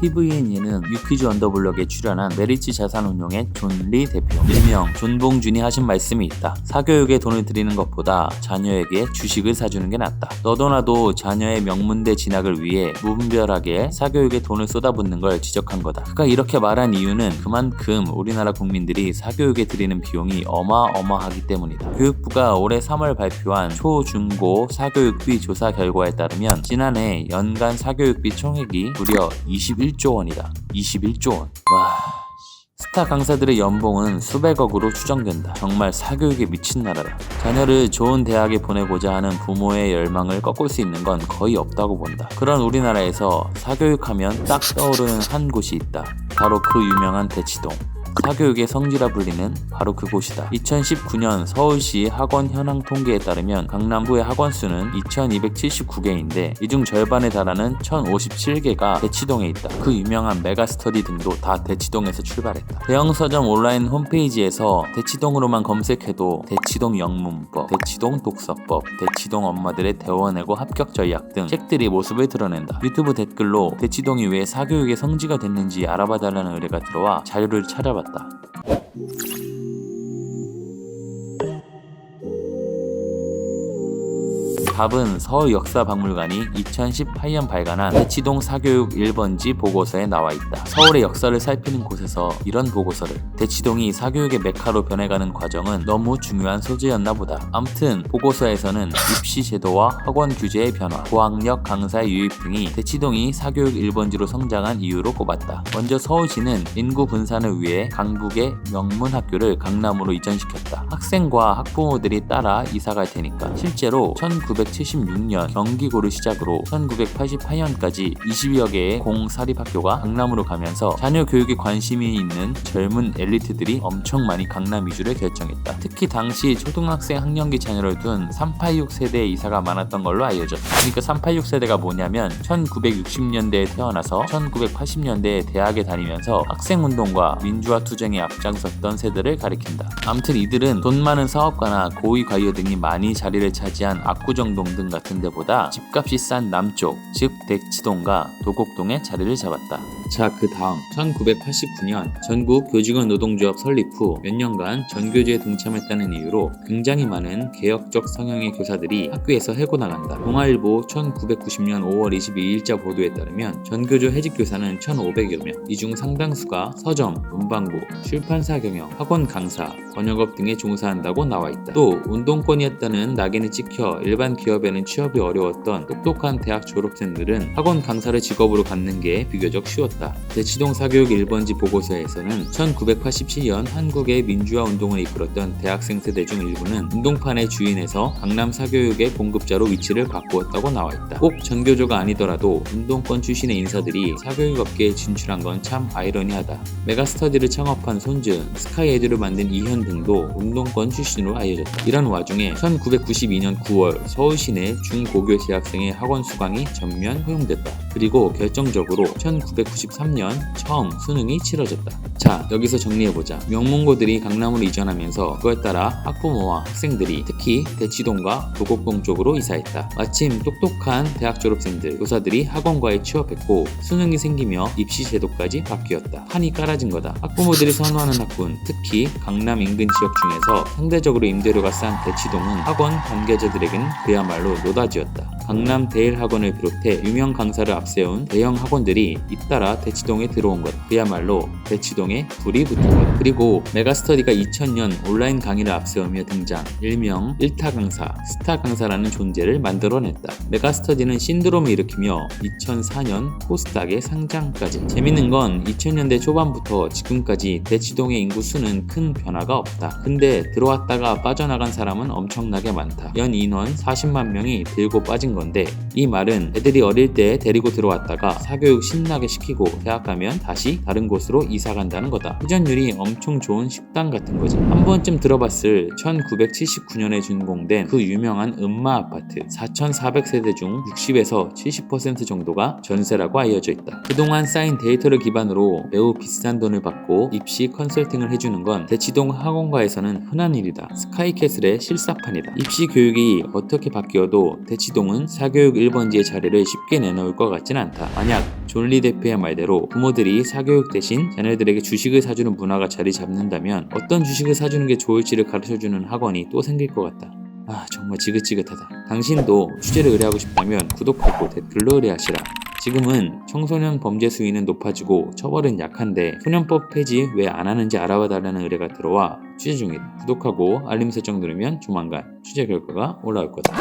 tvN 예능 유퀴즈 언더블럭에 출연한 메리츠 자산운용의 존 리 대표, 일명 존봉준이 하신 말씀이 있다. 사교육에 돈을 들이는 것보다 자녀에게 주식을 사주는 게 낫다. 너도 나도 자녀의 명문대 진학을 위해 무분별하게 사교육에 돈을 쏟아붓는 걸 지적한 거다. 그가 이렇게 말한 이유는 그만큼 우리나라 국민들이 사교육에 들이는 비용이 어마어마하기 때문이다. 교육부가 올해 3월 발표한 초, 중, 고 사교육비 조사 결과에 따르면 지난해 연간 사교육비 총액이 무려 21조 원이다. 21조 원. 와... 스타 강사들의 연봉은 수백억으로 추정된다. 정말 사교육에 미친 나라다. 자녀를 좋은 대학에 보내고자 하는 부모의 열망을 꺾을 수 있는 건 거의 없다고 본다. 그런 우리나라에서 사교육하면 딱 떠오르는 한 곳이 있다. 바로 그 유명한 대치동. 사교육의 성지라 불리는 바로 그곳이다. 2019년 서울시 학원 현황 통계에 따르면 강남구의 학원 수는 2279개인데 이 중 절반에 달하는 1057개가 대치동에 있다. 그 유명한 메가스터디 등도 다 대치동에서 출발했다. 대형 서점 온라인 홈페이지에서 대치동으로만 검색해도 대치동 영문법, 대치동 독서법, 대치동 엄마들의 대원외고 합격 전략 등 책들이 모습을 드러낸다. 유튜브 댓글로 대치동이 왜 사교육의 성지가 됐는지 알아봐달라는 의뢰가 들어와 자료를 찾아봤다. 답은 서울역사박물관이 2018년 발간한 대치동 사교육 1번지 보고서에 나와 있다. 서울의 역사를 살피는 곳에서 이런 보고서를, 대치동이 사교육의 메카로 변해가는 과정은 너무 중요한 소재였나 보다. 암튼 보고서에서는 입시 제도와 학원 규제의 변화, 고학력 강사의 유입 등이 대치동이 사교육 1번지로 성장한 이유로 꼽았다. 먼저 서울시는 인구 분산을 위해 강북의 명문학교를 강남으로 이전시켰다. 학생과 학부모들이 따라 이사갈 테니까. 실제로 1976년 경기고를 시작으로 1988년까지 20여 개의 공사립학교가 강남으로 가면서 자녀 교육에 관심이 있는 젊은 엘리트들이 엄청 많이 강남 이주를 결정했다. 특히 당시 초등학생 학년기 자녀를 둔 386 세대의 이사가 많았던 걸로 알려졌다. 그러니까 386 세대가 뭐냐면 1960년대에 태어나서 1980년대에 대학에 다니면서 학생운동과 민주화 투쟁에 앞장섰던 세대를 가리킨다. 아무튼 이들은 돈 많은 사업가나 고위 관료 등이 많이 자리를 차지한 압구정동 등 같은 데보다 집값이 싼 남쪽, 즉 대치동과 도곡동에 자리를 잡았다. 자, 그 다음 1989년 전국 교직원 노동조합 설립 후 몇 년간 전교조에 동참했다는 이유로 굉장히 많은 개혁적 성향의 교사들이 학교에서 해고나간다. 동아일보 1990년 5월 22일자 보도에 따르면 전교조 해직 교사는 1,500여 명, 이 중 상당수가 서점, 문방구, 출판사 경영, 학원 강사, 번역업 등에 종사한다고 나와 있다. 또 운동권이었다는 낙인을 찍혀 일반 기업에는 취업이 어려웠던 똑똑한 대학 졸업생들은 학원 강사를 직업으로 갖는 게 비교적 쉬웠다. 대치동 사교육 1번지 보고서에서는 1987년 한국의 민주화 운동을 이끌었던 대학생 세대 중 일부는 운동판의 주인에서 강남 사교육의 공급자로 위치를 바꾸었다고 나와 있다. 꼭 전교조가 아니더라도 운동권 출신의 인사들이 사교육 업계에 진출한 건 참 아이러니하다. 메가스터디를 창업한 손준, 스카이에듀를 만든 이현 등도 운동권 출신으로 알려졌다. 이런 와중에 1992년 9월 서울시 내 중고교 재학생의 학원 수강이 전면 허용됐다. 그리고 결정적으로 1993년 처음 수능이 치러졌다. 자, 여기서 정리해보자. 명문고들이 강남으로 이전하면서 그에 따라 학부모와 학생들이 특히 대치동과 도곡동 쪽으로 이사했다. 마침 똑똑한 대학 졸업생들, 교사들이 학원과에 취업했고 수능이 생기며 입시 제도까지 바뀌었다. 판이 깔아진 거다. 학부모들이 선호하는 학군, 특히 강남 인근 지역 중에서 상대적으로 임대료가 싼 대치동은 학원 관계자들에게는 그야말로 노다지였다. 강남 대일학원을 비롯해 유명 강사를 앞세운 대형 학원들이 잇따라 대치동에 들어온 것. 그야말로 대치동에 불이 붙은 것. 그리고 메가스터디가 2000년 온라인 강의를 앞세우며 등장, 일명 1타 강사, 스타 강사라는 존재를 만들어냈다. 메가스터디는 신드롬을 일으키며 2004년 코스닥의 상장까지. 재밌는 건 2000년대 초반부터 지금까지 대치동의 인구 수는 큰 변화가 없다. 근데 들어왔다가 빠져나간 사람은 엄청나게 많다. 연 인원 40만 명이 들고 빠진 건데, 이 말은 애들이 어릴 때 데리고 들어왔다가 사교육 신나게 시키고 대학 가면 다시 다른 곳으로 이사 간다는 거다. 회전율이 엄청 좋은 식당 같은 거지. 한 번쯤 들어봤을 1979년에 준공된 그 유명한 음마 아파트. 4,400세대 중 60에서 70% 정도가 전세라고 알려져 있다. 그동안 쌓인 데이터를 기반으로 매우 비싼 돈을 받고 입시 컨설팅을 해주는 건 대치동 학원가에서는 흔한 일이다. 스카이캐슬의 실사판이다. 입시 교육이 어떻게 바뀌어도 대치동은 사교육 1번지의 자리를 쉽게 내놓을 것 같진 않다. 만약 존 리 대표의 말대로 부모들이 사교육 대신 자녀들에게 주식을 사주는 문화가 자리 잡는다면 어떤 주식을 사주는 게 좋을지를 가르쳐주는 학원이 또 생길 것 같다. 정말 지긋지긋하다. 당신도 취재를 의뢰하고 싶다면 구독하고 댓글로 의뢰하시라. 지금은 청소년 범죄 수위는 높아지고 처벌은 약한데 소년법 폐지 왜 안 하는지 알아봐 달라는 의뢰가 들어와 취재 중이다. 구독하고 알림 설정 누르면 조만간 취재 결과가 올라올 거다.